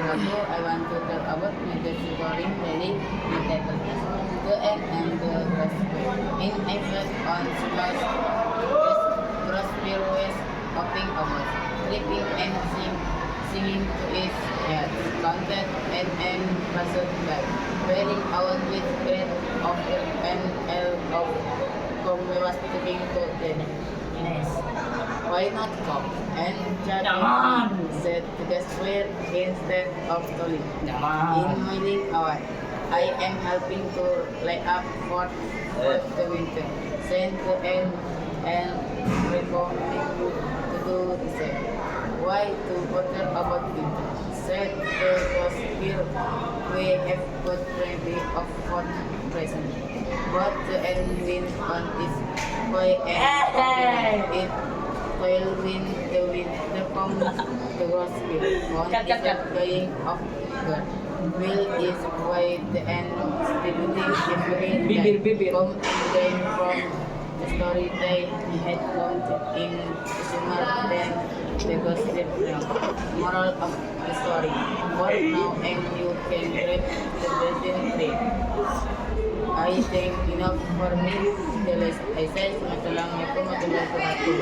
ago, I want to tell about my story really entitled The Egg and the Gospel. In effect on prosperous hopping about, sleeping and singing to its head, content and passed by, wearing out with great of and of communicating to the nest. Why not come? And Chad said to the square instead of Tolly. In mining hour, I am helping to lay up for the winter. Send to and recommending you to do the same. Why to bother about it? Said there was here we have got plenty of hot present. But the end wind on is by and it will win the come the gospel. On is the dying of God. Will is why the end distributing everything come again from the story they had come in sooner than the gospel from. Moral of the story. What now and you can read the blessing tree. I think enough for me. The list I said, matalang ako matulog ko natin.